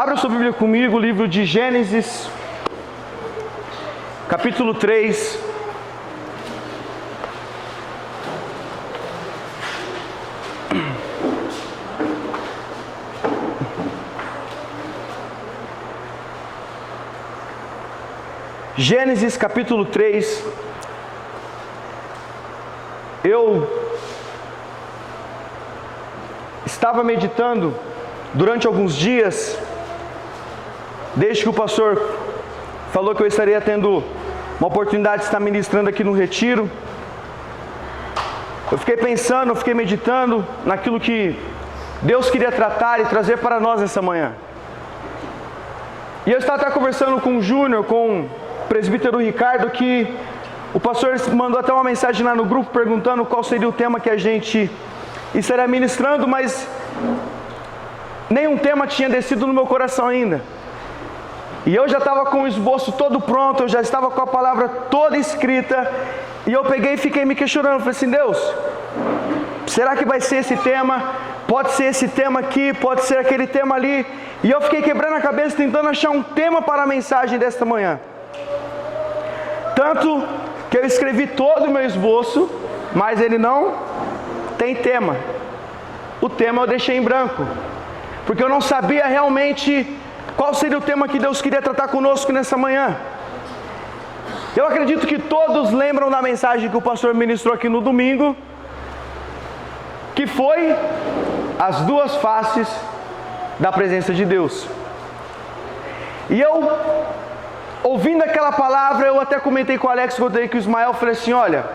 Abra sua Bíblia comigo, o livro de Gênesis, capítulo 3. Gênesis capítulo 3. Eu estava meditando durante alguns dias, desde que o pastor falou que eu estaria tendo uma oportunidade de estar ministrando aqui no retiro. Eu fiquei pensando, eu fiquei meditando naquilo que Deus queria tratar e trazer para nós essa manhã. E eu estava até conversando com o Júnior, com o presbítero Ricardo, que o pastor mandou até uma mensagem lá no grupo perguntando qual seria o tema que a gente estaria ministrando, mas nenhum tema tinha descido no meu coração ainda. E eu já estava com o esboço todo pronto, eu já estava com a palavra toda escrita, e eu peguei e fiquei me questionando, falei assim: Deus, será que vai ser esse tema? Pode ser esse tema aqui, pode ser aquele tema ali. E eu fiquei quebrando a cabeça tentando achar um tema para a mensagem desta manhã. Tanto que eu escrevi todo o meu esboço, mas ele não tem tema. O tema eu deixei em branco, porque eu não sabia realmente qual seria o tema que Deus queria tratar conosco nessa manhã. Eu acredito que todos lembram da mensagem que o pastor ministrou aqui no domingo, que foi as duas faces da presença de Deus. E eu, ouvindo aquela palavra, eu até comentei com o Alex, contei com o Ismael, falei assim: olha,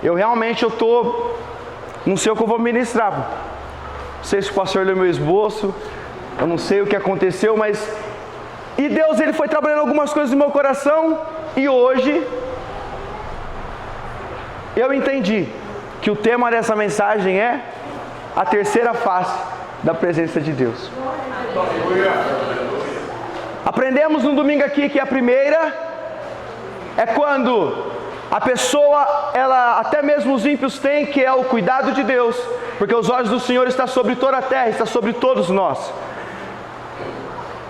eu não sei o que eu vou ministrar. Não sei se o pastor leu meu esboço, eu não sei o que aconteceu, mas... E Deus, Ele foi trabalhando algumas coisas no meu coração, e hoje eu entendi que o tema dessa mensagem é a terceira face da presença de Deus. Aprendemos no domingo aqui que a primeira é quando a pessoa, até mesmo os ímpios têm, que é o cuidado de Deus, porque os olhos do Senhor estão sobre toda a terra, está sobre todos nós.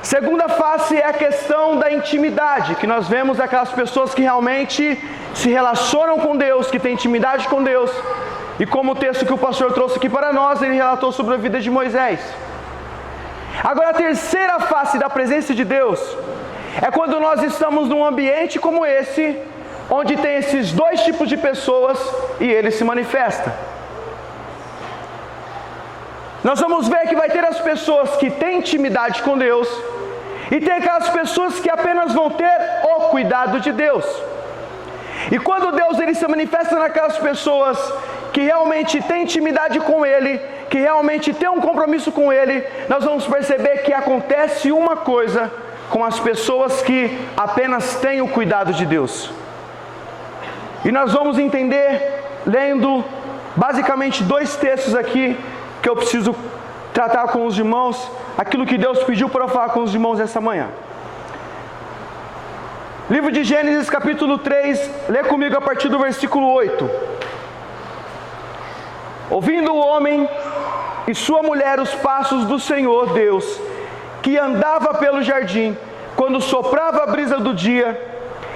Segunda face é a questão da intimidade, que nós vemos aquelas pessoas que realmente se relacionam com Deus, que têm intimidade com Deus. E como o texto que o pastor trouxe aqui para nós, ele relatou sobre a vida de Moisés. Agora, a terceira face da presença de Deus é quando nós estamos num ambiente como esse, onde tem esses dois tipos de pessoas e ele se manifesta. Nós vamos ver que vai ter as pessoas que têm intimidade com Deus e tem aquelas pessoas que apenas vão ter o cuidado de Deus. E quando Deus ele se manifesta naquelas pessoas que realmente têm intimidade com Ele, que realmente têm um compromisso com Ele, nós vamos perceber que acontece uma coisa com as pessoas que apenas têm o cuidado de Deus. E nós vamos entender, lendo basicamente dois textos aqui, que eu preciso tratar com os irmãos, aquilo que Deus pediu para eu falar com os irmãos essa manhã. Livro de Gênesis capítulo 3, lê comigo a partir do versículo 8. Ouvindo o homem e sua mulher os passos do Senhor Deus, que andava pelo jardim, quando soprava a brisa do dia,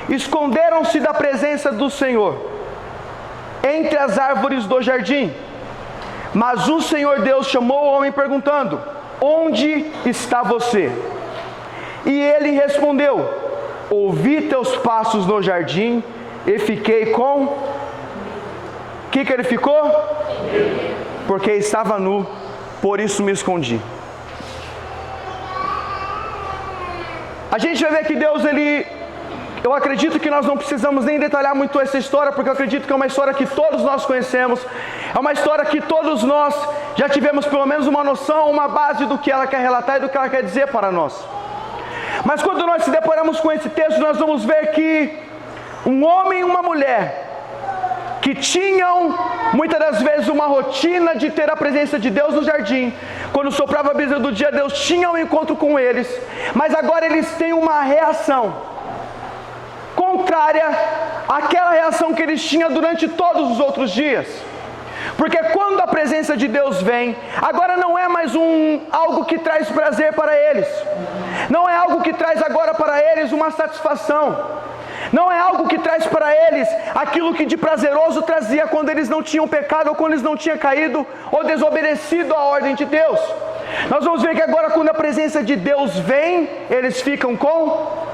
esconderam-se da presença do Senhor, entre as árvores do jardim. Mas o Senhor Deus chamou o homem perguntando: onde está você? E ele respondeu: ouvi teus passos no jardim e fiquei com... O que ele ficou? Porque estava nu, por isso me escondi. A gente vai ver que Deus, eu acredito que nós não precisamos nem detalhar muito essa história, porque eu acredito que é uma história que todos nós conhecemos, é uma história que todos nós já tivemos pelo menos uma noção, uma base do que ela quer relatar e do que ela quer dizer para nós. Mas quando nós se deparamos com esse texto, nós vamos ver que um homem e uma mulher, que tinham muitas das vezes uma rotina de ter a presença de Deus no jardim, quando soprava a brisa do dia, Deus tinha um encontro com eles, mas agora eles têm uma reação contrária àquela reação que eles tinham durante todos os outros dias. Porque quando a presença de Deus vem, agora não é mais algo que traz prazer para eles, que traz agora para eles uma satisfação. Não é algo que traz para eles aquilo que de prazeroso trazia quando eles não tinham pecado, ou quando eles não tinham caído, ou desobedecido à ordem de Deus. Nós vamos ver que agora, quando a presença de Deus vem, eles ficam com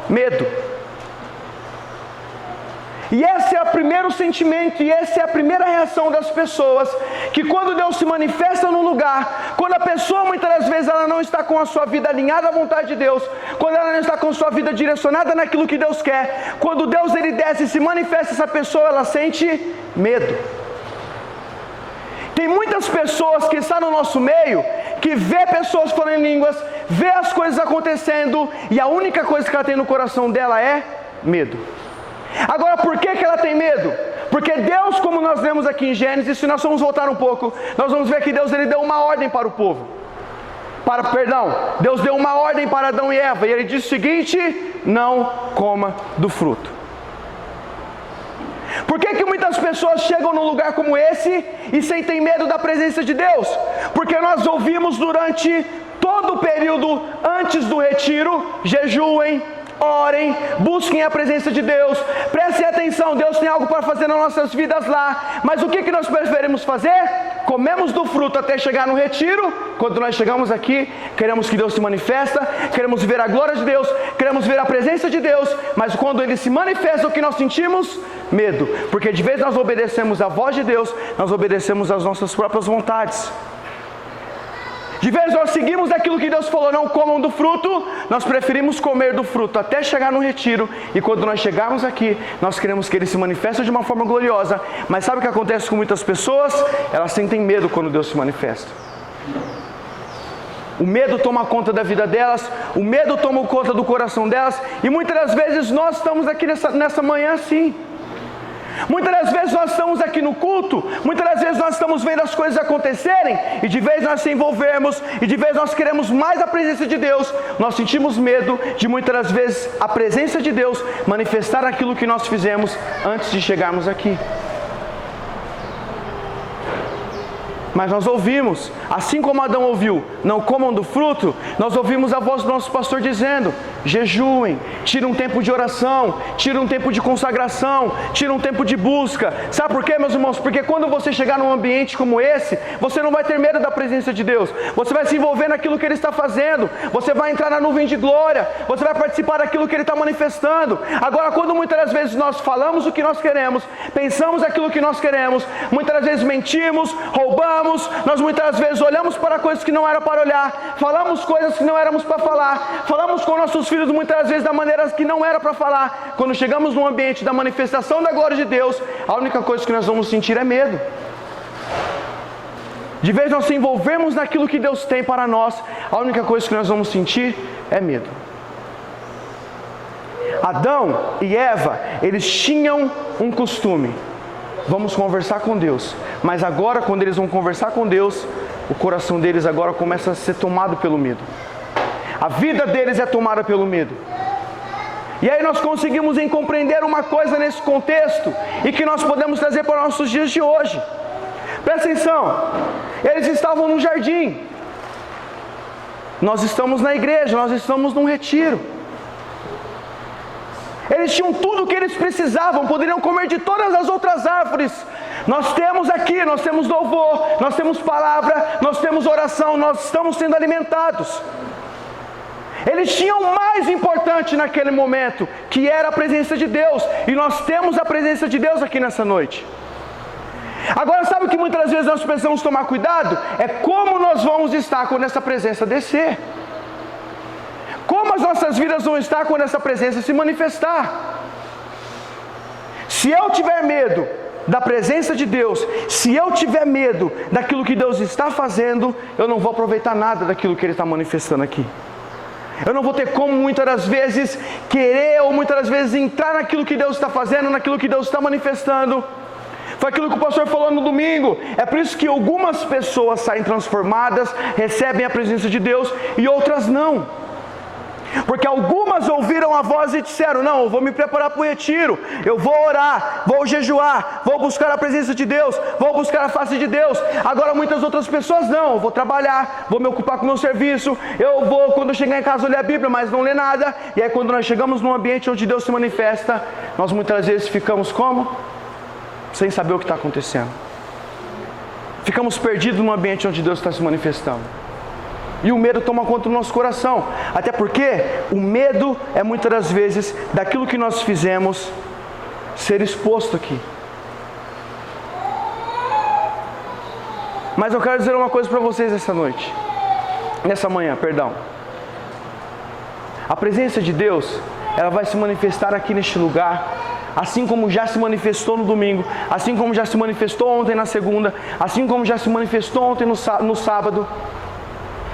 medo. E esse é o primeiro sentimento, e essa é a primeira reação das pessoas, que quando Deus se manifesta num lugar, quando a pessoa muitas das vezes ela não está com a sua vida alinhada à vontade de Deus, quando ela não está com a sua vida direcionada naquilo que Deus quer, quando Deus ele desce e se manifesta, essa pessoa ela sente medo. Tem muitas pessoas que estão no nosso meio, que vê pessoas falando em línguas, vê as coisas acontecendo, e a única coisa que ela tem no coração dela é medo. Agora, por que ela tem medo? Porque Deus, como nós lemos aqui em Gênesis, se nós formos voltar um pouco, nós vamos ver que Deus ele deu uma ordem para o povo. Deus deu uma ordem para Adão e Eva, e ele disse o seguinte: não coma do fruto. Por que muitas pessoas chegam num lugar como esse e sentem medo da presença de Deus? Porque nós ouvimos durante todo o período antes do retiro: jejuem, orem, busquem a presença de Deus, prestem atenção, Deus tem algo para fazer nas nossas vidas lá. Mas o que nós preferimos fazer? Comemos do fruto até chegar no retiro. Quando nós chegamos aqui, queremos que Deus se manifesta, queremos ver a glória de Deus, queremos ver a presença de Deus, mas quando Ele se manifesta, o que nós sentimos? Medo, porque de vez nós obedecemos a voz de Deus, nós obedecemos às nossas próprias vontades. De vez nós seguimos aquilo que Deus falou: não comam do fruto, nós preferimos comer do fruto até chegar no retiro, e quando nós chegarmos aqui, nós queremos que Ele se manifeste de uma forma gloriosa. Mas sabe o que acontece com muitas pessoas? Elas sentem medo quando Deus se manifesta. O medo toma conta da vida delas, o medo toma conta do coração delas, e muitas das vezes nós estamos aqui nessa manhã assim. Muitas das vezes nós estamos aqui no culto, muitas das vezes nós estamos vendo as coisas acontecerem, e de vez nós se envolvermos, e de vez nós queremos mais a presença de Deus, nós sentimos medo de muitas das vezes a presença de Deus manifestar aquilo que nós fizemos antes de chegarmos aqui. Mas nós ouvimos, assim como Adão ouviu, não comam do fruto, nós ouvimos a voz do nosso pastor dizendo: jejuem, tira um tempo de oração, tira um tempo de consagração, tira um tempo de busca. Sabe por quê, meus irmãos? Porque quando você chegar num ambiente como esse, você não vai ter medo da presença de Deus, você vai se envolver naquilo que Ele está fazendo, você vai entrar na nuvem de glória, você vai participar daquilo que Ele está manifestando. Agora, quando muitas das vezes nós falamos o que nós queremos, pensamos aquilo que nós queremos, muitas das vezes mentimos, roubamos, nós muitas vezes olhamos para coisas que não era para olhar, falamos coisas que não éramos para falar, falamos com nossos filhos muitas vezes da maneira que não era para falar. Quando chegamos no ambiente da manifestação da glória de Deus, a única coisa que nós vamos sentir é medo. De vez nós se envolvermos naquilo que Deus tem para nós, a única coisa que nós vamos sentir é medo. Adão e Eva, eles tinham um costume: vamos conversar com Deus. Mas agora, quando eles vão conversar com Deus, o coração deles agora começa a ser tomado pelo medo. A vida deles é tomada pelo medo. E aí nós conseguimos compreender uma coisa nesse contexto, e que nós podemos trazer para os nossos dias de hoje. Presta atenção, eles estavam no jardim, nós estamos na igreja, nós estamos num retiro. Eles tinham tudo o que eles precisavam, poderiam comer de todas as outras árvores. Nós temos aqui, nós temos louvor, nós temos palavra, nós temos oração, nós estamos sendo alimentados. Eles tinham o mais importante naquele momento, que era a presença de Deus, e nós temos a presença de Deus aqui nessa noite. Agora, sabe o que muitas vezes nós precisamos tomar cuidado? É como nós vamos estar quando essa presença descer. Como as nossas vidas vão estar quando essa presença se manifestar. Se eu tiver medo da presença de Deus, se eu tiver medo daquilo que Deus está fazendo, eu não vou aproveitar nada daquilo que Ele está manifestando aqui. Eu não vou ter como muitas das vezes querer, ou muitas das vezes entrar naquilo que Deus está fazendo, naquilo que Deus está manifestando. Foi aquilo que o pastor falou no domingo. É por isso que algumas pessoas saem transformadas, recebem a presença de Deus, e outras não. Porque algumas ouviram a voz e disseram: não, eu vou me preparar para o retiro, eu vou orar, vou jejuar, vou buscar a presença de Deus, vou buscar a face de Deus. Agora muitas outras pessoas não, eu vou trabalhar, vou me ocupar com o meu serviço, eu vou, quando eu chegar em casa, ler a Bíblia, mas não ler nada. E aí quando nós chegamos num ambiente onde Deus se manifesta, nós muitas vezes ficamos como? Sem saber o que está acontecendo. Ficamos perdidos num ambiente onde Deus está se manifestando. E o medo toma conta do nosso coração. Até porque o medo é muitas das vezes daquilo que nós fizemos ser exposto aqui. Mas eu quero dizer uma coisa para vocês nessa manhã. A presença de Deus, ela vai se manifestar aqui neste lugar, assim como já se manifestou no domingo, assim como já se manifestou ontem na segunda, assim como já se manifestou ontem no sábado.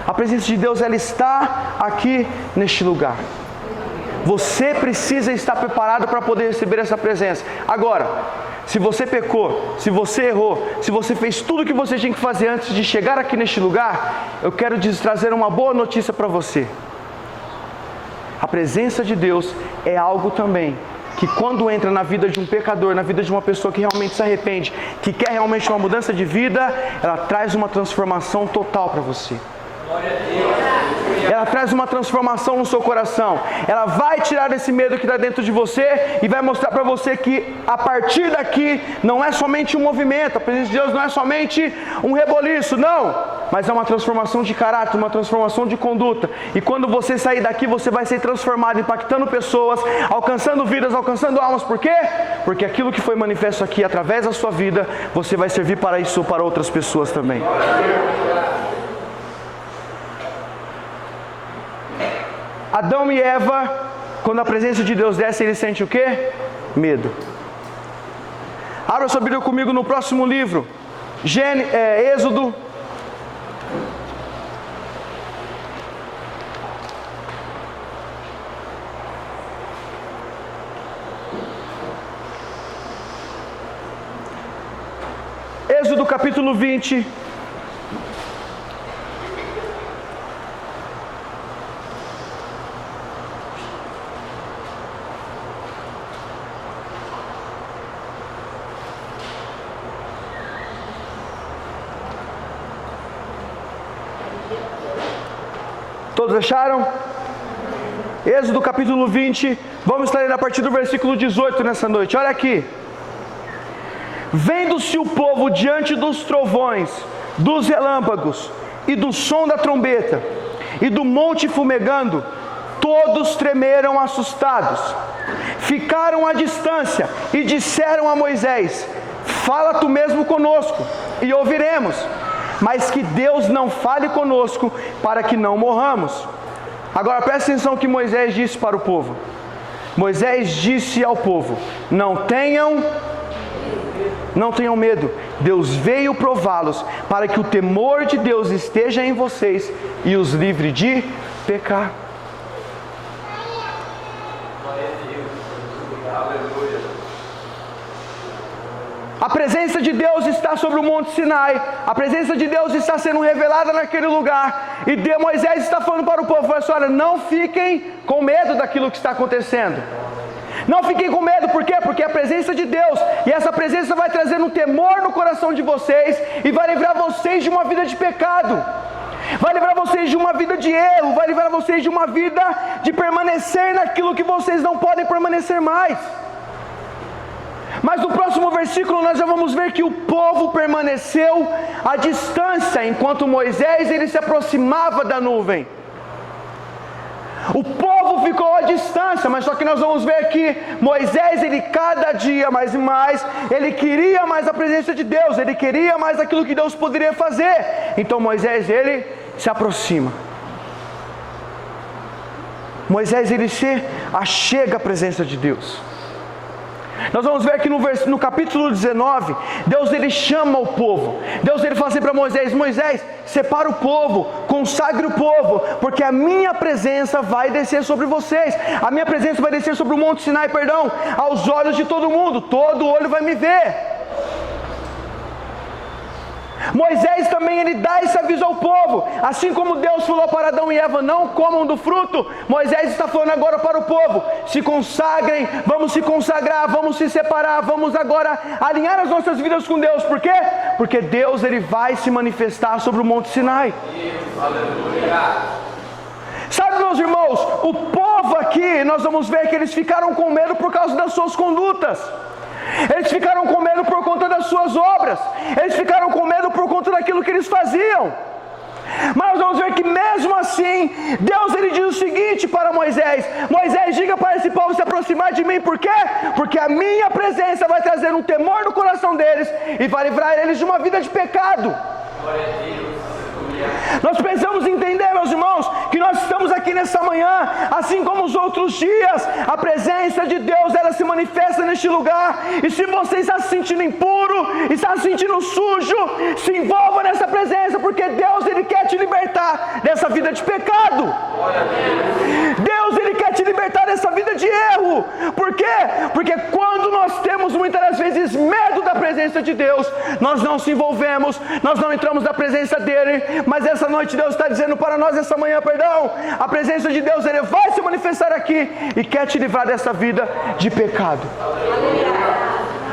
A presença de Deus, ela está aqui neste lugar. Você precisa estar preparado para poder receber essa presença. Agora, se você pecou, se você errou, se você fez tudo o que você tinha que fazer antes de chegar aqui neste lugar, eu quero trazer uma boa notícia para você. A presença de Deus é algo também que, quando entra na vida de um pecador, na vida de uma pessoa que realmente se arrepende, que quer realmente uma mudança de vida, ela traz uma transformação total para você. Ela traz uma transformação no seu coração. Ela vai tirar esse medo que está dentro de você e vai mostrar para você que a partir daqui não é somente um movimento, a presença de Deus não é somente um reboliço, não, mas é uma transformação de caráter, uma transformação de conduta. E quando você sair daqui, você vai ser transformado, impactando pessoas, alcançando vidas, alcançando almas. Por quê? Porque aquilo que foi manifesto aqui através da sua vida, você vai servir para isso ou para outras pessoas também. Adão e Eva, quando a presença de Deus desce, eles sentem o quê? Medo. Abra sua Bíblia comigo no próximo livro, Êxodo. Êxodo capítulo 20. Todos acharam? Êxodo capítulo 20, vamos estar lendo a partir do versículo 18 nessa noite. Olha aqui. Vendo-se o povo diante dos trovões, dos relâmpagos e do som da trombeta e do monte fumegando, todos tremeram assustados. Ficaram à distância e disseram a Moisés: fala tu mesmo conosco e ouviremos, mas que Deus não fale conosco, para que não morramos. Agora presta atenção o que Moisés disse para o povo. Moisés disse ao povo: não tenham medo. Deus veio prová-los, para que o temor de Deus esteja em vocês e os livre de pecar. A presença de Deus está sobre o Monte Sinai. A presença de Deus está sendo revelada naquele lugar. E Moisés está falando para o povo: olha, não fiquem com medo daquilo que está acontecendo. Não fiquem com medo, por quê? Porque é a presença de Deus. E essa presença vai trazer um temor no coração de vocês e vai livrar vocês de uma vida de pecado. Vai livrar vocês de uma vida de erro. Vai livrar vocês de uma vida de permanecer naquilo que vocês não podem permanecer mais. Mas no próximo versículo nós já vamos ver que o povo permaneceu à distância, enquanto Moisés ele se aproximava da nuvem. O povo ficou à distância, mas só que nós vamos ver que Moisés, ele cada dia mais e mais, ele queria mais a presença de Deus, ele queria mais aquilo que Deus poderia fazer. Então Moisés, ele se aproxima. Moisés, ele se achega à presença de Deus. Nós vamos ver que no capítulo 19, Deus ele chama o povo. Deus ele fala assim para Moisés: Moisés, separa o povo, consagre o povo, porque a minha presença vai descer sobre vocês. A minha presença vai descer sobre o Monte Sinai, aos olhos de todo mundo. Todo olho vai me ver. Moisés também ele dá esse aviso ao povo, assim como Deus falou para Adão e Eva, não comam do fruto. Moisés está falando agora para o povo, se consagrem, vamos se consagrar, vamos se separar, vamos agora alinhar as nossas vidas com Deus. Por quê? Porque Deus ele vai se manifestar sobre o Monte Sinai. Sabe, meus irmãos, o povo aqui, nós vamos ver que eles ficaram com medo por causa das suas condutas. Eles ficaram com medo por conta das suas obras. Eles ficaram com medo por conta daquilo que eles faziam. Mas nós vamos ver que mesmo assim, Deus ele diz o seguinte para Moisés: Moisés, diga para esse povo se aproximar de mim. Por quê? Porque a minha presença vai trazer um temor no coração deles e vai livrar eles de uma vida de pecado. Glória a Deus. Nós precisamos entender, meus irmãos, que nós estamos aqui nessa manhã, assim como os outros dias, a presença de Deus, ela se manifesta neste lugar, e se você está se sentindo impuro, está se sentindo sujo, se envolva nessa presença, porque Deus, ele quer te libertar dessa vida de pecado. Deus, ele quer te libertar dessa vida de erro. Por quê? Porque quando nós temos muitas das vezes medo da presença de Deus, nós não se envolvemos, nós não entramos na presença dele. Mas essa noite Deus está dizendo para nós, essa manhã, a presença de Deus, ele vai se manifestar aqui e quer te livrar dessa vida de pecado.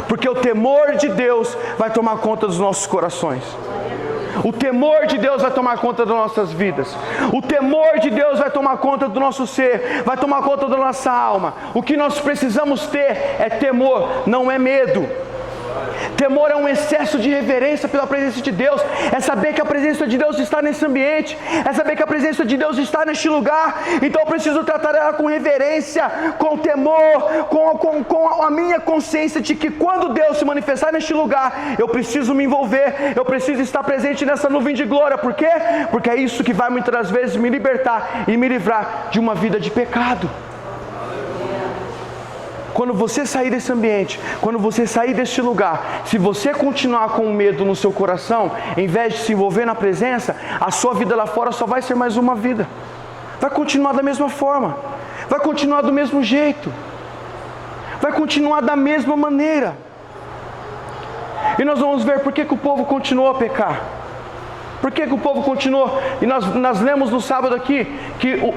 Porque o temor de Deus vai tomar conta dos nossos corações. O temor de Deus vai tomar conta das nossas vidas. O temor de Deus vai tomar conta do nosso ser, vai tomar conta da nossa alma. O que nós precisamos ter é temor, não é medo. Temor é um excesso de reverência pela presença de Deus, é saber que a presença de Deus está nesse ambiente, é saber que a presença de Deus está neste lugar. Então eu preciso tratar ela com reverência, com temor, com a minha consciência de que quando Deus se manifestar neste lugar, eu preciso me envolver, eu preciso estar presente nessa nuvem de glória. Por quê? Porque é isso que vai muitas das vezes me libertar e me livrar de uma vida de pecado. Quando você sair desse ambiente, quando você sair deste lugar, se você continuar com medo no seu coração, em vez de se envolver na presença, a sua vida lá fora só vai ser mais uma vida. Vai continuar da mesma forma, vai continuar do mesmo jeito, vai continuar da mesma maneira. E nós vamos ver por que o povo continuou a pecar. Por que o povo continuou? E nós lemos no sábado aqui, que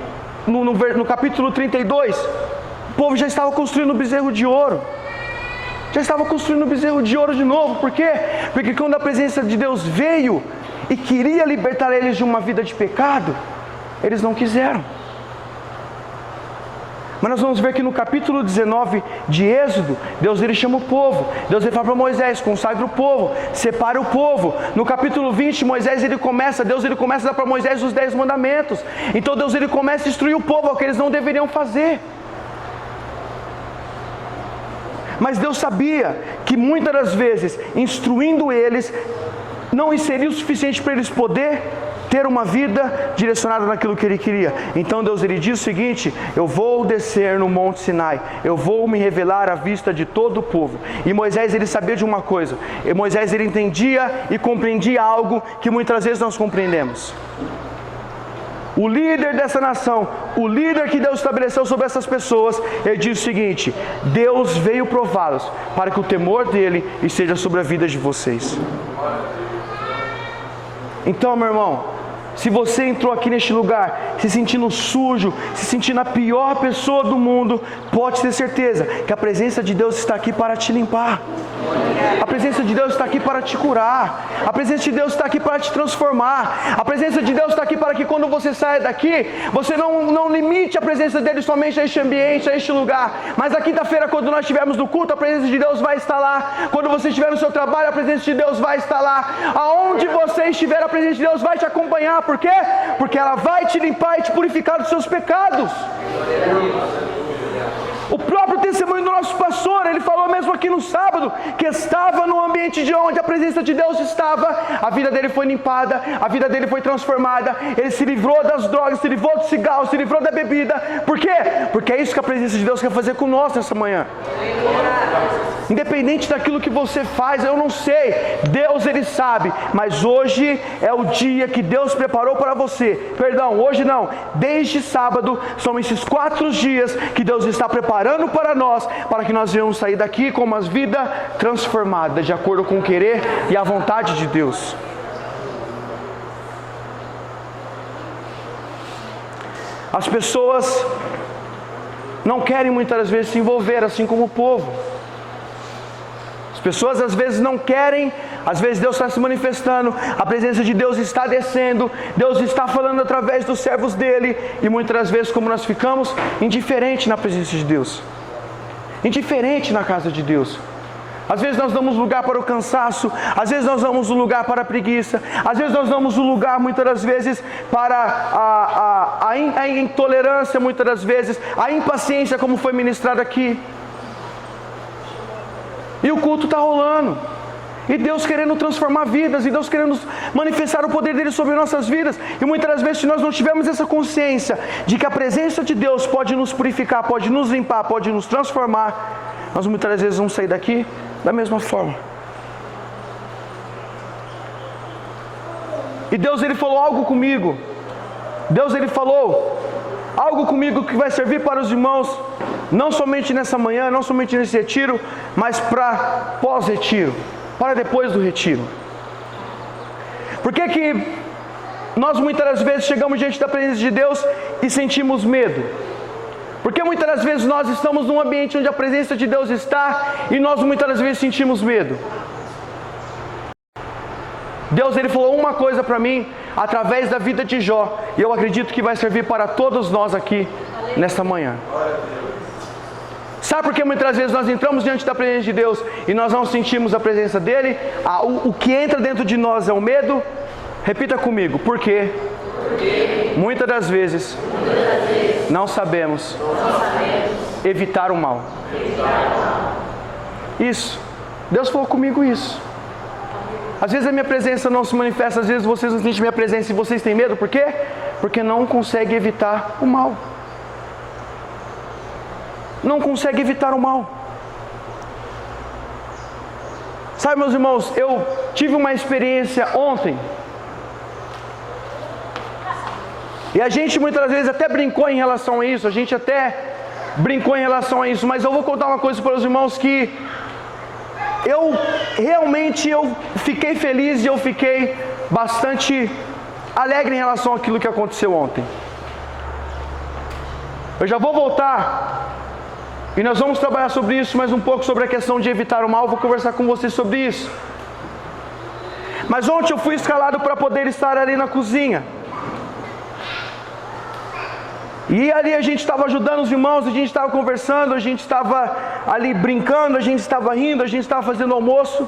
no capítulo 32... o povo já estava construindo um bezerro de ouro. Já estava construindo um bezerro de ouro de novo. Por quê? Porque quando a presença de Deus veio e queria libertar eles de uma vida de pecado, eles não quiseram. Mas nós vamos ver que no capítulo 19 de Êxodo, Deus ele chama o povo. Deus ele fala para Moisés: consagre o povo, separe o povo. No capítulo 20, Deus ele começa a dar para Moisés os 10 mandamentos. Então Deus ele começa a instruir o povo ao que eles não deveriam fazer. Mas Deus sabia que muitas das vezes, instruindo eles, não seria o suficiente para eles poder ter uma vida direcionada naquilo que Ele queria. Então Deus ele diz o seguinte: eu vou descer no Monte Sinai, eu vou me revelar à vista de todo o povo. E Moisés ele sabia de uma coisa, e Moisés ele entendia e compreendia algo que muitas vezes nós compreendemos. O líder dessa nação, o líder que Deus estabeleceu sobre essas pessoas, ele diz o seguinte: Deus veio prová-los para que o temor dele esteja sobre a vida de vocês. Então, meu irmão, se você entrou aqui neste lugar se sentindo sujo, se sentindo a pior pessoa do mundo, pode ter certeza que a presença de Deus está aqui para te limpar. A presença de Deus está aqui para te curar. A presença de Deus está aqui para te transformar. A presença de Deus está aqui para que quando você saia daqui, você não limite a presença dele somente a este ambiente, a este lugar. Mas na quinta-feira, quando nós estivermos no culto, a presença de Deus vai estar lá. Quando você estiver no seu trabalho, a presença de Deus vai estar lá. Aonde você estiver, a presença de Deus vai te acompanhar. Por quê? Porque ela vai te limpar e te purificar dos seus pecados. O próprio testemunho do nosso pastor, ele falou mesmo aqui no sábado, que estava no ambiente de onde a presença de Deus estava, a vida dele foi limpada, a vida dele foi transformada, ele se livrou das drogas, se livrou do cigarro, se livrou da bebida. Por quê? Porque é isso que a presença de Deus quer fazer com nós nessa manhã. Independente daquilo que você faz, eu não sei, Deus ele sabe, mas hoje é o dia que Deus preparou para você. Perdão, hoje não, desde sábado, são esses 4 dias que Deus está preparando para nós, para que nós venhamos sair daqui com uma vida transformada, de acordo com o querer e a vontade de Deus. As pessoas não querem muitas vezes se envolver, assim como o povo. As pessoas às vezes não querem, às vezes Deus está se manifestando, a presença de Deus está descendo, Deus está falando através dos servos dele, e muitas vezes como nós ficamos indiferente na presença de Deus, indiferente na casa de Deus. Às vezes nós damos lugar para o cansaço, às vezes nós damos lugar para a preguiça, às vezes nós damos lugar muitas das vezes para a intolerância, muitas das vezes, a impaciência, como foi ministrado aqui. E o culto está rolando, e Deus querendo transformar vidas, e Deus querendo manifestar o poder dele sobre nossas vidas. E muitas das vezes, se nós não tivermos essa consciência de que a presença de Deus pode nos purificar, pode nos limpar, pode nos transformar, nós muitas das vezes vamos sair daqui da mesma forma. E Deus, ele falou algo comigo. Deus, ele falou algo comigo que vai servir para os irmãos, não somente nessa manhã, não somente nesse retiro, mas para pós-retiro, para depois do retiro. Por que nós muitas das vezes chegamos diante da presença de Deus e sentimos medo? Porque muitas das vezes nós estamos num ambiente onde a presença de Deus está e nós muitas das vezes sentimos medo. Deus, ele falou uma coisa para mim através da vida de Jó, e eu acredito que vai servir para todos nós aqui nesta manhã. Sabe por que muitas vezes nós entramos diante da presença de Deus e nós não sentimos a presença dele? O que entra dentro de nós é o medo. Repita comigo, por quê? Porque muitas das vezes não sabemos evitar o mal. Isso, Deus falou comigo isso. Às vezes a minha presença não se manifesta, às vezes vocês não sentem minha presença e vocês têm medo, por quê? Porque não conseguem evitar o mal. Não consegue evitar o mal. Sabe, meus irmãos, eu tive uma experiência ontem, e a gente muitas vezes até brincou em relação a isso, mas eu vou contar uma coisa para os irmãos que eu realmente fiquei feliz e eu fiquei bastante alegre em relação àquilo que aconteceu ontem. Eu já vou voltar e nós vamos trabalhar sobre isso, mais um pouco sobre a questão de evitar o mal. Eu vou conversar com vocês sobre isso. Mas ontem eu fui escalado para poder estar ali na cozinha. E ali a gente estava ajudando os irmãos, a gente estava conversando, a gente estava ali brincando, a gente estava rindo, a gente estava fazendo almoço.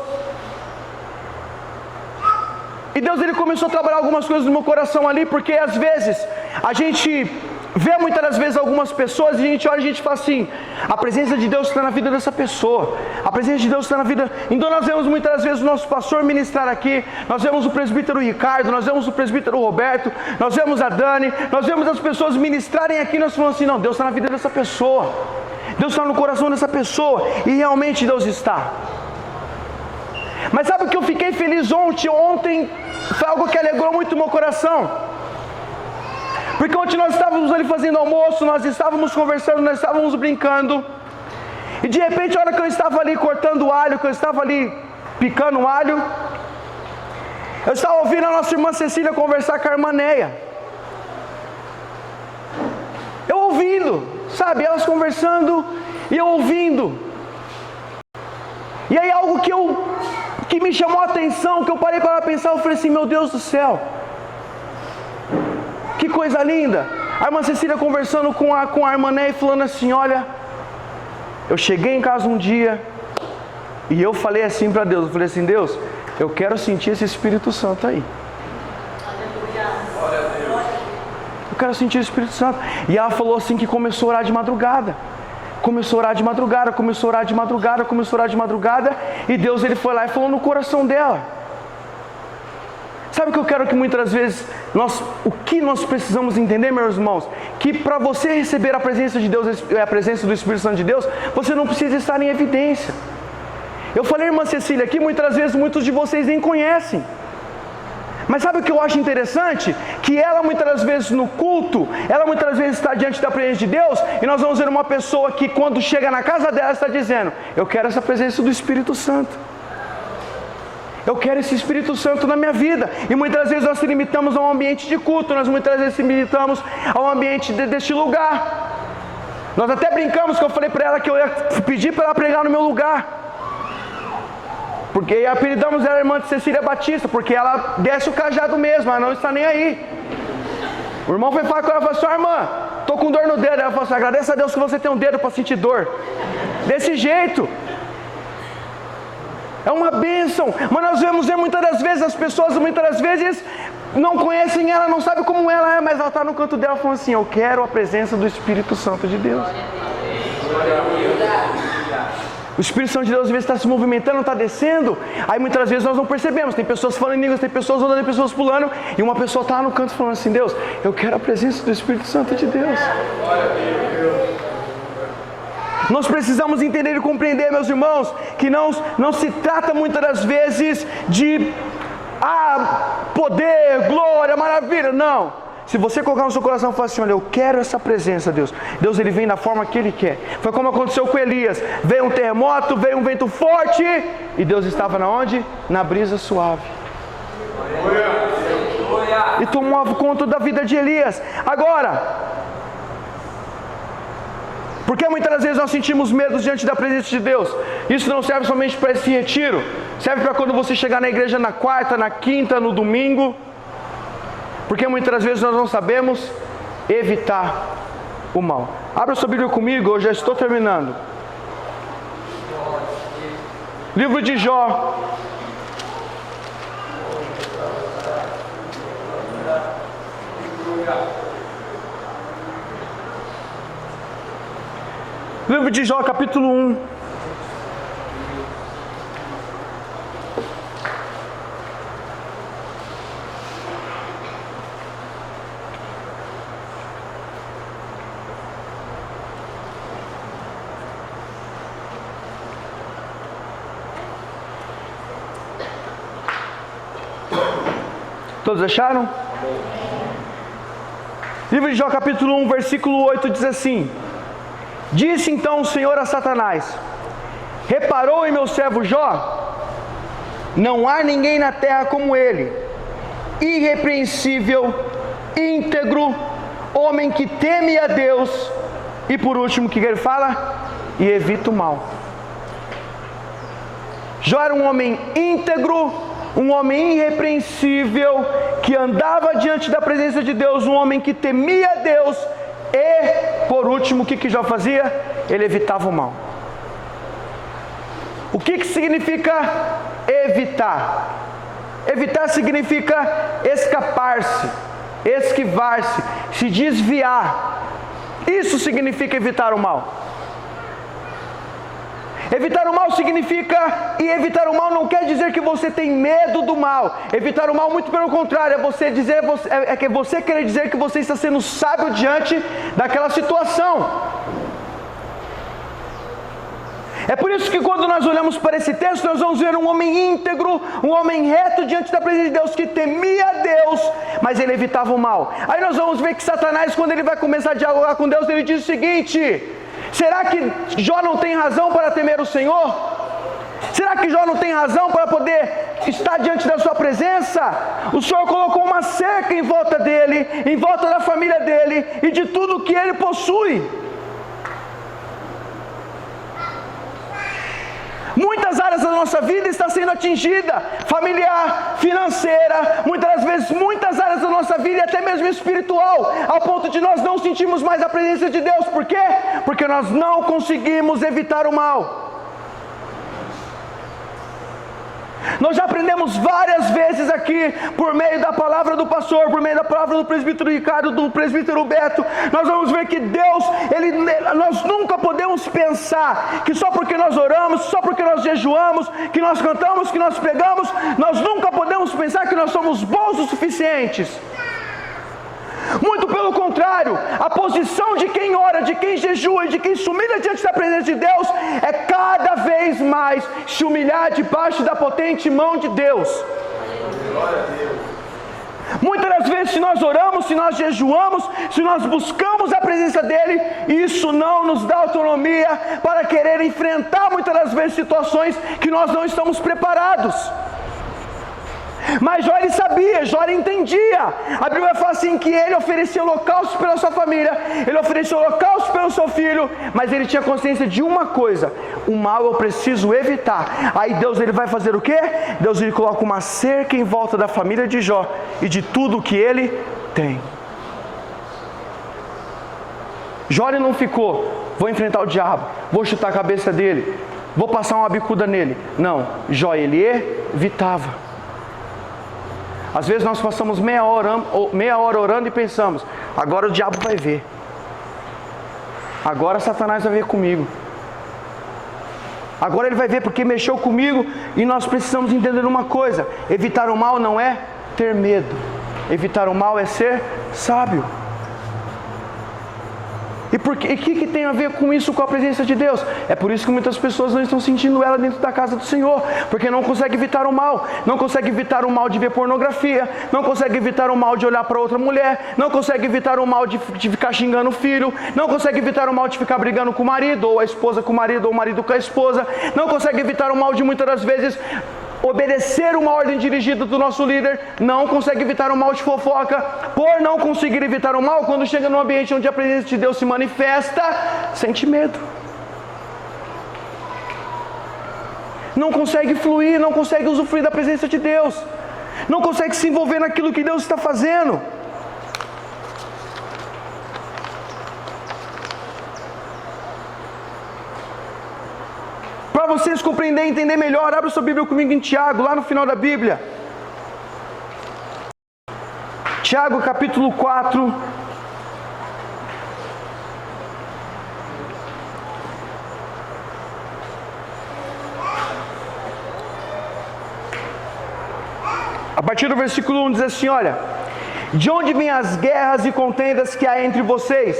E Deus, ele começou a trabalhar algumas coisas no meu coração ali, porque às vezes a gente vê muitas das vezes algumas pessoas e a gente olha e a gente fala assim, a presença de Deus está na vida dessa pessoa, a presença de Deus está na vida. Então nós vemos muitas das vezes o nosso pastor ministrar aqui, nós vemos o presbítero Ricardo, nós vemos o presbítero Roberto, nós vemos a Dani, nós vemos as pessoas ministrarem aqui, nós falamos assim, não, Deus está na vida dessa pessoa, Deus está no coração dessa pessoa, e realmente Deus está. Mas sabe o que eu fiquei feliz ontem foi algo que alegrou muito o meu coração. Porque ontem nós estávamos ali fazendo almoço, nós estávamos conversando, nós estávamos brincando. E de repente, a hora que eu estava ali cortando alho, que eu estava ali picando alho, eu estava ouvindo a nossa irmã Cecília conversar com a irmã Neia. Eu ouvindo, sabe, elas conversando e eu ouvindo. E aí algo que me chamou a atenção, que eu parei para pensar, eu falei assim, meu Deus do céu, que coisa linda. A irmã Cecília conversando com a irmã Neia e falando assim, olha, eu cheguei em casa um dia e eu falei assim para Deus, eu falei assim, Deus, eu quero sentir esse Espírito Santo aí. Eu quero sentir o Espírito Santo. E ela falou assim que começou a orar de madrugada. Começou a orar de madrugada, começou a orar de madrugada, começou a orar de madrugada, e Deus, ele foi lá e falou no coração dela. Sabe o que eu quero que muitas vezes, o que nós precisamos entender, meus irmãos? Que para você receber a presença de Deus, a presença do Espírito Santo de Deus, você não precisa estar em evidência. Eu falei, irmã Cecília, aqui muitas vezes muitos de vocês nem conhecem. Mas sabe o que eu acho interessante? Que ela muitas das vezes no culto, ela muitas das vezes está diante da presença de Deus, e nós vamos ver uma pessoa que quando chega na casa dela está dizendo, eu quero essa presença do Espírito Santo. Eu quero esse Espírito Santo na minha vida. E muitas vezes nós se limitamos a um ambiente de culto, nós muitas vezes se limitamos ao ambiente deste lugar. Nós até brincamos que eu falei para ela que eu ia pedir para ela pregar no meu lugar. Porque apelidamos ela irmã de Cecília Batista, porque ela desce o cajado mesmo, ela não está nem aí. O irmão foi falar com ela e falou assim: irmã, estou com dor no dedo. Ela falou assim: agradeça a Deus que você tem um dedo para sentir dor. Desse jeito. É uma bênção. Mas nós vemos muitas das vezes, as pessoas muitas das vezes não conhecem ela, não sabem como ela é, mas ela está no canto dela falando assim: eu quero a presença do Espírito Santo de Deus. O Espírito Santo de Deus às vezes está se movimentando, está descendo. Aí muitas vezes nós não percebemos. Tem pessoas falando em línguas, tem pessoas andando, tem pessoas pulando. E uma pessoa está lá no canto falando assim: Deus, eu quero a presença do Espírito Santo de Deus. Nós precisamos entender e compreender, meus irmãos, que não se trata muitas das vezes de poder, glória, maravilha. Não. Se você colocar no seu coração e falar assim: olha, eu quero essa presença, Deus. Deus, ele vem da forma que ele quer. Foi como aconteceu com Elias. Veio um terremoto, veio um vento forte. E Deus estava na onde? Na brisa suave. E tomou conta da vida de Elias. Agora, porque muitas das vezes nós sentimos medo diante da presença de Deus? Isso não serve somente para esse retiro. Serve para quando você chegar na igreja na quarta, na quinta, no domingo. Porque muitas das vezes nós não sabemos evitar o mal. Abra sua Bíblia comigo, eu já estou terminando. Livro de Jó. Livro de Jó, capítulo 1. Todos acharam? Livro de Jó, capítulo 1, versículo 8, diz assim: disse então o Senhor a Satanás: reparou em meu servo Jó? Não há ninguém na terra como ele, irrepreensível, íntegro, homem que teme a Deus. E por último, o que ele fala? E evita o mal. Jó era um homem íntegro, um homem irrepreensível, que andava diante da presença de Deus, um homem que temia Deus. E, por último, o que Jó fazia? Ele evitava o mal. O que significa evitar? Evitar significa escapar-se, esquivar-se, se desviar. Isso significa evitar o mal. Evitar o mal significa, e evitar o mal não quer dizer que você tem medo do mal. Evitar o mal, muito pelo contrário, é você querer dizer que você está sendo sábio diante daquela situação. É por isso que quando nós olhamos para esse texto, nós vamos ver um homem íntegro, um homem reto diante da presença de Deus, que temia Deus, mas ele evitava o mal. Aí nós vamos ver que Satanás, quando ele vai começar a dialogar com Deus, ele diz o seguinte: será que Jó não tem razão para temer o Senhor? Será que Jó não tem razão para poder estar diante da sua presença? O Senhor colocou uma cerca em volta dele, em volta da família dele e de tudo que ele possui. Muitas áreas da nossa vida estão sendo atingidas, familiar, financeira, muitas vezes muitas áreas da nossa vida e até mesmo espiritual, ao ponto de nós não sentirmos mais a presença de Deus. Por quê? Porque nós não conseguimos evitar o mal. Nós já aprendemos várias vezes aqui, por meio da palavra do pastor, por meio da palavra do presbítero Ricardo, do presbítero Beto, nós vamos ver que Deus, nós nunca podemos pensar que só porque nós oramos, só porque nós jejuamos, que nós cantamos, que nós pregamos, nós nunca podemos pensar que nós somos bons o suficientes. Muito pelo contrário, a posição de quem ora, de quem jejua e de quem se humilha diante da presença de Deus é cada vez mais se humilhar debaixo da potente mão de Deus. Muitas das vezes, se nós oramos, se nós jejuamos, se nós buscamos a presença dEle, isso não nos dá autonomia para querer enfrentar muitas das vezes situações que nós não estamos preparados. Mas Jó ele sabia, Jó ele entendia. A Bíblia fala assim que ele oferecia holocausto pela sua família, ele oferecia holocausto pelo seu filho, mas ele tinha consciência de uma coisa: o mal eu preciso evitar. Aí Deus ele vai fazer o quê? Deus ele coloca uma cerca em volta da família de Jó e de tudo que ele tem. Jó ele não ficou, vou enfrentar o diabo, vou chutar a cabeça dele, vou passar uma bicuda nele. Não, Jó ele evitava. Às vezes nós passamos meia hora orando e pensamos: agora o diabo vai ver, agora Satanás vai ver comigo, agora ele vai ver porque mexeu comigo. E nós precisamos entender uma coisa: evitar o mal não é ter medo, evitar o mal é ser sábio. E o que tem a ver com isso, com a presença de Deus? É por isso que muitas pessoas não estão sentindo ela dentro da casa do Senhor, porque não consegue evitar o mal, não consegue evitar o mal de ver pornografia, não consegue evitar o mal de olhar para outra mulher, não consegue evitar o mal de ficar xingando o filho, não consegue evitar o mal de ficar brigando com o marido, ou a esposa com o marido, ou o marido com a esposa, não consegue evitar o mal de muitas das vezes obedecer uma ordem dirigida do nosso líder, não consegue evitar o mal de fofoca. Por não conseguir evitar o mal, quando chega num ambiente onde a presença de Deus se manifesta, sente medo, não consegue fluir, não consegue usufruir da presença de Deus, não consegue se envolver naquilo que Deus está fazendo. Para vocês compreenderem e entender melhor, abra sua Bíblia comigo em Tiago, lá no final da Bíblia. Tiago capítulo 4. A partir do versículo 1 diz assim: olha, de onde vêm as guerras e contendas que há entre vocês?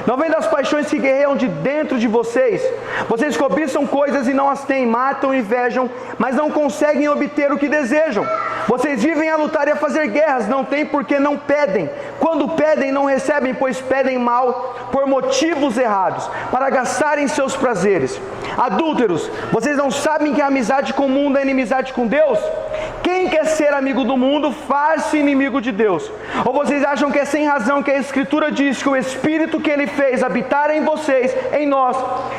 Não vem das paixões que guerreiam de dentro de vocês? Vocês cobiçam coisas e não as têm, matam e invejam, mas não conseguem obter o que desejam. Vocês vivem a lutar e a fazer guerras, não têm porque não pedem. Quando pedem, não recebem, pois pedem mal, por motivos errados, para gastarem seus prazeres. Adúlteros, vocês não sabem que a amizade com o mundo é inimizade com Deus? Quem quer ser amigo do mundo, faz-se inimigo de Deus. Ou vocês acham que é sem razão que a Escritura diz que o Espírito que Ele fez habitar em vocês, em nós,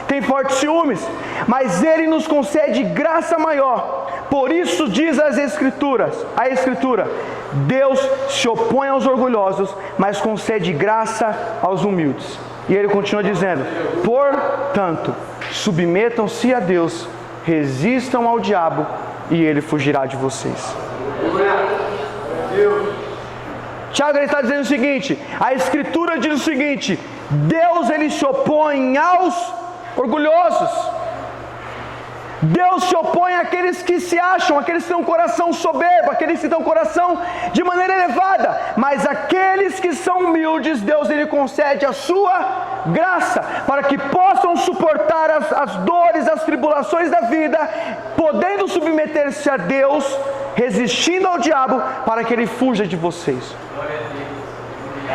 tem fortes ciúmes? Mas Ele nos concede graça maior. Por isso diz a Escritura, Deus se opõe aos orgulhosos, mas concede graça aos humildes. E Ele continua dizendo: portanto, submetam-se a Deus, resistam ao diabo, e ele fugirá de vocês. Tiago ele está dizendo o seguinte: a Escritura diz o seguinte: Deus ele se opõe aos orgulhosos. Deus se opõe àqueles que se acham, aqueles que têm um coração soberbo, aqueles que têm um coração de maneira elevada. Mas aqueles que são humildes, Deus ele concede a sua graça, para que possam suportar as dores, as tribulações da vida, podendo submeter-se a Deus, resistindo ao diabo, para que ele fuja de vocês.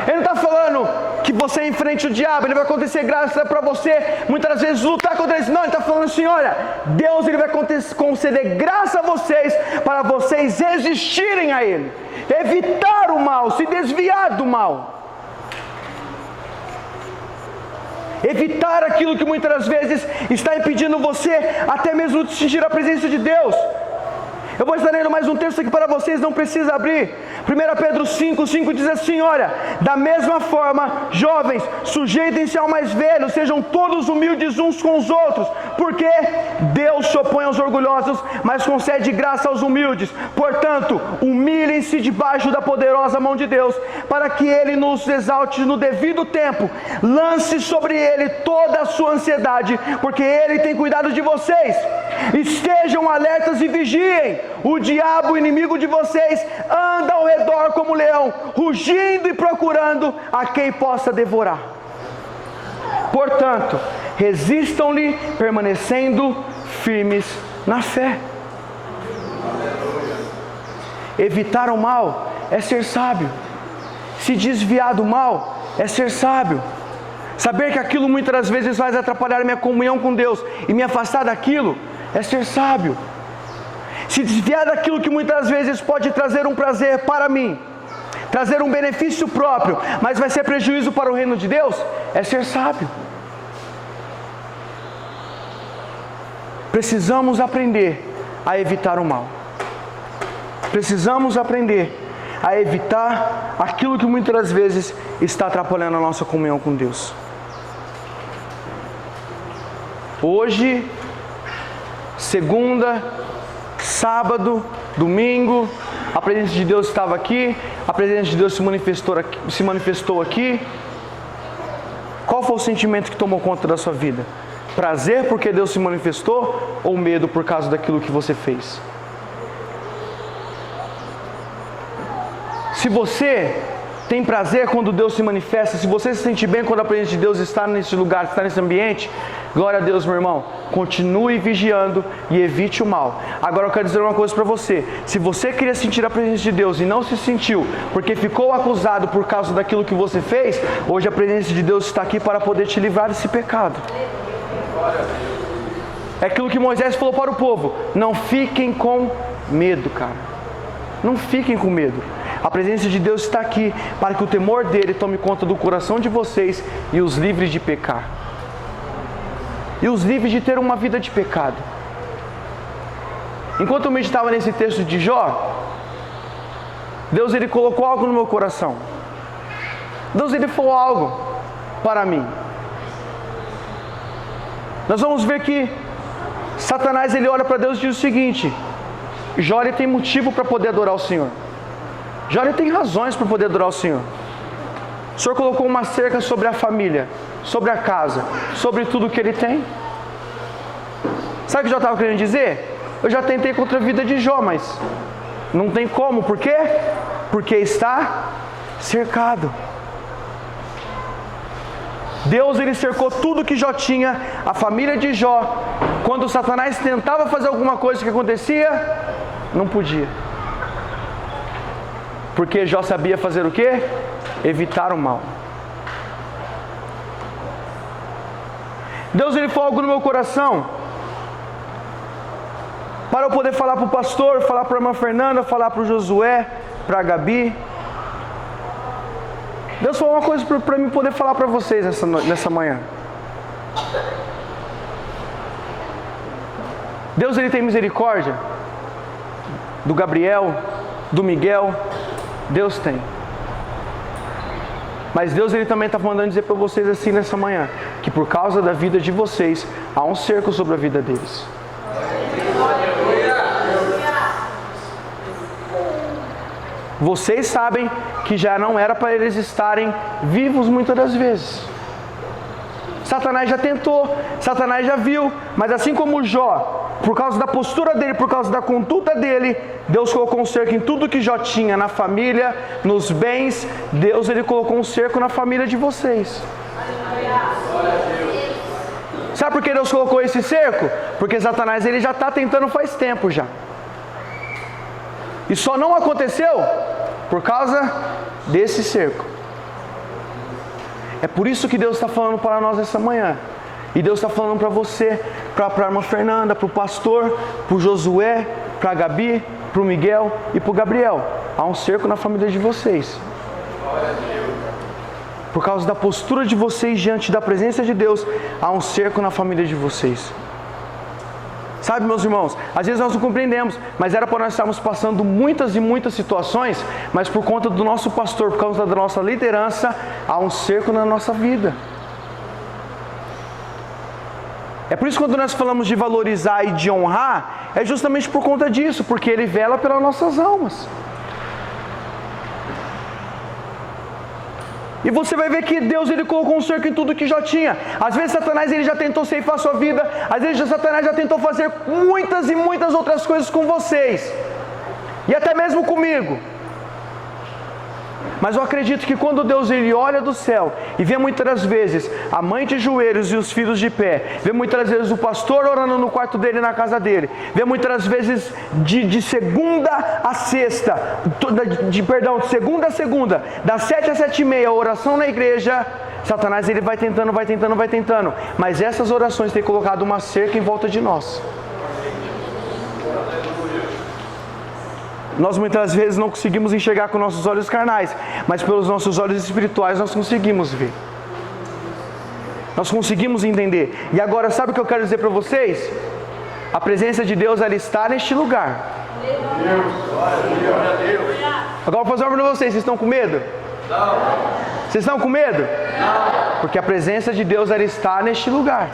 Ele não está falando que você enfrente o diabo, ele vai acontecer graça para você, muitas vezes lutar contra ele. Não, ele está falando assim: olha, Deus ele vai conceder graça a vocês, para vocês resistirem a ele, evitar o mal, se desviar do mal, evitar aquilo que muitas vezes está impedindo você até mesmo de sentir a presença de Deus. Eu vou estar lendo mais um texto aqui para vocês, não precisa abrir. 1 Pedro 5:5 diz assim: olha, da mesma forma, jovens, sujeitem-se ao mais velho, sejam todos humildes uns com os outros, porque Deus se opõe aos orgulhosos, mas concede graça aos humildes. Portanto, humilhem-se debaixo da poderosa mão de Deus, para que Ele nos exalte no devido tempo. Lance sobre Ele toda a sua ansiedade, porque Ele tem cuidado de vocês. Estejam alertas e vigiem. O diabo, inimigo de vocês, anda ao redor como leão, rugindo e procurando a quem possa devorar. Portanto, resistam-lhe, permanecendo firmes na fé. Evitar o mal é ser sábio. Se desviar do mal é ser sábio. Saber que aquilo muitas das vezes vai atrapalhar a minha comunhão com Deus e me afastar daquilo é ser sábio. se desviar daquilo que muitas vezes pode trazer um prazer para mim, trazer um benefício próprio, mas vai ser prejuízo para o reino de Deus, é ser sábio. Precisamos aprender a evitar o mal. Precisamos aprender a evitar aquilo que muitas vezes está atrapalhando a nossa comunhão com Deus. Hoje, segunda, sábado, domingo, a presença de Deus estava aqui, a presença de Deus se manifestou aqui. Qual foi o sentimento que tomou conta da sua vida? Prazer porque Deus se manifestou ou medo por causa daquilo que você fez? Se você tem prazer quando Deus se manifesta, se você se sente bem quando a presença de Deus está nesse lugar, está nesse ambiente, glória a Deus, meu irmão, continue vigiando e evite o mal. Agora eu quero dizer uma coisa para você: se você queria sentir a presença de Deus e não se sentiu, porque ficou acusado por causa daquilo que você fez, hoje a presença de Deus está aqui para poder te livrar desse pecado. É aquilo que Moisés falou para o povo: não fiquem com medo, cara. Não fiquem com medo. A presença de Deus está aqui para que o temor dele tome conta do coração de vocês e os livre de pecar. E os livre de ter uma vida de pecado. Enquanto eu meditava nesse texto de Jó, Deus ele colocou algo no meu coração. Deus ele falou algo para mim. Nós vamos ver que Satanás ele olha para Deus e diz o seguinte: Jó ele tem motivo para poder adorar o Senhor. Jó ele tem razões para poder adorar o Senhor. O Senhor colocou uma cerca sobre a família, sobre a casa, sobre tudo que ele tem. Sabe o que Jó estava querendo dizer? Eu já tentei contra a vida de Jó, mas não tem como. Por quê? Porque está cercado. Deus ele cercou tudo que Jó tinha, a família de Jó. Quando Satanás tentava fazer alguma coisa, o que acontecia? Não podia. Porque Jó sabia fazer o quê? Evitar o mal. Deus ele falou algo no meu coração para eu poder falar para o pastor, falar para a irmã Fernanda, falar para o Josué, para a Gabi. Deus falou uma coisa para mim poder falar para vocês nessa manhã. Deus ele tem misericórdia do Gabriel, do Miguel. Deus tem. Mas Deus ele também está mandando dizer para vocês assim nessa manhã, que por causa da vida de vocês, há um cerco sobre a vida deles. Vocês sabem que já não era para eles estarem vivos muitas das vezes. Satanás já tentou, Satanás já viu, mas assim como Jó, por causa da postura dele, por causa da conduta dele, Deus colocou um cerco em tudo que Jó tinha, na família, nos bens. Deus ele colocou um cerco na família de vocês. Sabe por que Deus colocou esse cerco? Porque Satanás ele já está tentando faz tempo já. E só não aconteceu por causa desse cerco. É por isso que Deus está falando para nós essa manhã. E Deus está falando para você, para a irmã Fernanda, para o pastor, para o Josué, para a Gabi, para o Miguel e para o Gabriel. Há um cerco na família de vocês. Por causa da postura de vocês diante da presença de Deus, há um cerco na família de vocês. Sabe, meus irmãos, às vezes nós não compreendemos, mas era para nós estarmos passando muitas e muitas situações, mas por conta do nosso pastor, por causa da nossa liderança, há um cerco na nossa vida. É por isso que quando nós falamos de valorizar e de honrar, é justamente por conta disso, porque Ele vela pelas nossas almas. E você vai ver que Deus ele colocou um cerco em tudo que já tinha. Às vezes Satanás ele já tentou ceifar a sua vida. Às vezes Satanás já tentou fazer muitas e muitas outras coisas com vocês. E até mesmo comigo. Mas eu acredito que quando Deus ele olha do céu e vê muitas das vezes a mãe de joelhos e os filhos de pé, vê muitas das vezes o pastor orando no quarto dele, na casa dele, vê muitas das vezes de segunda a sexta, de segunda a segunda, das 7 às 7h30, a oração na igreja, Satanás ele vai tentando, mas essas orações têm colocado uma cerca em volta de nós. Nós muitas vezes não conseguimos enxergar com nossos olhos carnais, mas pelos nossos olhos espirituais nós conseguimos ver. Nós conseguimos entender. E agora, sabe o que eu quero dizer para vocês? A presença de Deus, ela está neste lugar. Agora eu vou fazer uma pergunta para vocês. Vocês estão com medo? Não. Vocês estão com medo? Não. Porque a presença de Deus, ela está neste lugar.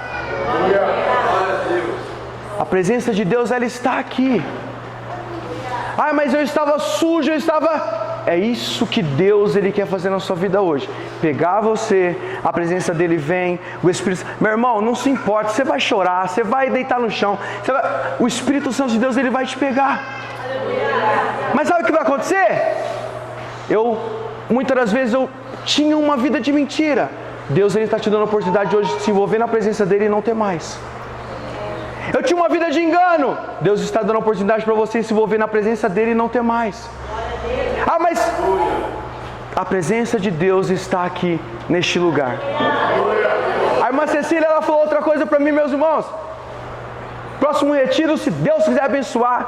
A presença de Deus, ela está aqui. Ah, mas eu estava sujo, eu estava... É isso que Deus, Ele quer fazer na sua vida hoje. Pegar você, a presença dEle vem, o Espírito... Meu irmão, não se importa, você vai chorar, você vai deitar no chão, o Espírito Santo de Deus, Ele vai te pegar. Mas sabe o que vai acontecer? Muitas das vezes eu tinha uma vida de mentira. Deus, Ele está te dando a oportunidade hoje de se envolver na presença dEle e não ter mais. Eu tinha uma vida de engano. Deus está dando a oportunidade para você se envolver na presença dEle e não ter mais. Ah, mas a presença de Deus está aqui neste lugar. A irmã Cecília, ela falou outra coisa para mim, meus irmãos. Próximo retiro, se Deus quiser abençoar,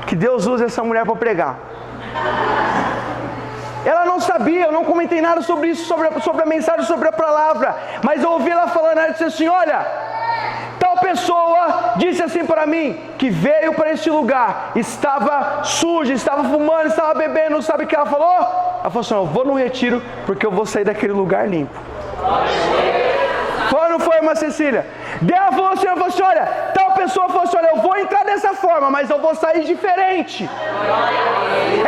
que Deus use essa mulher para pregar. Ela não sabia, eu não comentei nada sobre isso, sobre a mensagem, sobre a palavra. Mas eu ouvi ela falando, ela disse assim, olha, tal pessoa disse assim para mim, que veio para este lugar, estava suja, estava fumando, estava bebendo, sabe o que ela falou? Ela falou assim, eu vou no retiro, porque eu vou sair daquele lugar limpo. Foi ou não foi, irmã Cecília? Ela falou assim, olha, tal pessoa falou assim, olha, eu vou entrar dessa forma, mas eu vou sair diferente.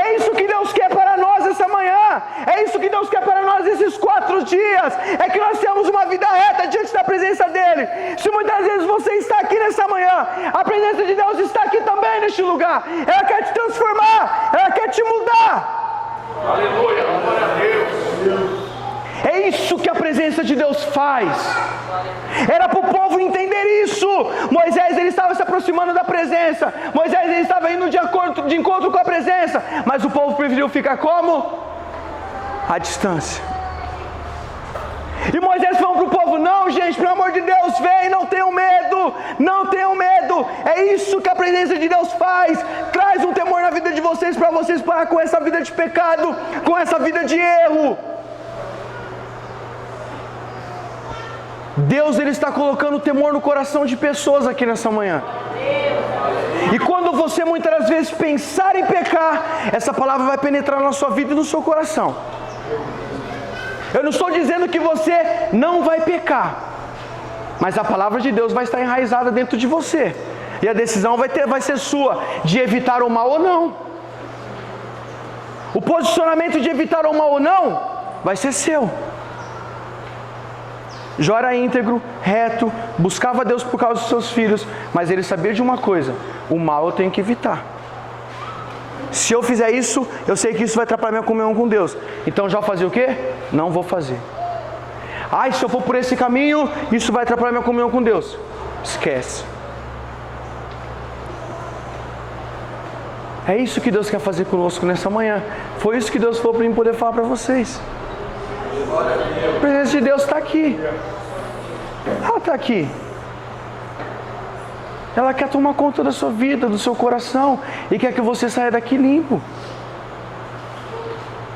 É isso que Deus quer para nós essa manhã. É isso que Deus quer para nós esses 4 dias. É que nós temos uma vida reta diante da presença dEle. Se muitas vezes você está aqui nessa manhã, a presença de Deus está aqui também neste lugar. Ela quer te transformar, ela quer te mudar. Aleluia, glória a Deus. É isso que a presença de Deus faz. Era para o povo entender isso. Moisés, ele estava se aproximando da presença. Moisés, ele estava indo de encontro com a presença. Mas o povo preferiu ficar como? À distância. E Moisés falou para o povo, não gente, pelo amor de Deus, vem, não tenham medo. Não tenham medo. É isso que a presença de Deus faz. Traz um temor na vida de vocês, para vocês parar com essa vida de pecado, com essa vida de erro. Deus, Ele está colocando temor no coração de pessoas aqui nessa manhã. E quando você muitas das vezes pensar em pecar, essa palavra vai penetrar na sua vida e no seu coração. Eu não estou dizendo que você não vai pecar, mas a palavra de Deus vai estar enraizada dentro de você. E a decisão vai ser sua, de evitar o mal ou não. O posicionamento de evitar o mal ou não, vai ser seu. Jó era íntegro, reto, buscava Deus por causa dos seus filhos, mas ele sabia de uma coisa, o mal eu tenho que evitar. Se eu fizer isso, eu sei que isso vai atrapalhar minha comunhão com Deus. Então Jó fazia o quê? Não vou fazer. Ai, se eu for por esse caminho, isso vai atrapalhar minha comunhão com Deus. Esquece. É isso que Deus quer fazer conosco nessa manhã. Foi isso que Deus falou para mim poder falar para vocês. A presença de Deus está aqui. Ela está aqui. Ela quer tomar conta da sua vida, do seu coração, e quer que você saia daqui limpo.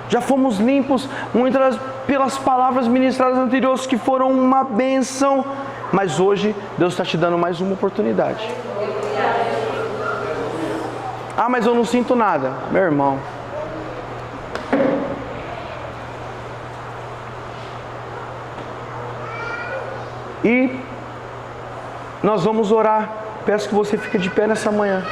Já fomos limpos muitas pelas palavras ministradas anteriores, que foram uma bênção, mas hoje Deus está te dando mais uma oportunidade. Ah, mas eu não sinto nada. Meu irmão, e nós vamos orar. Peço que você fique de pé nessa manhã.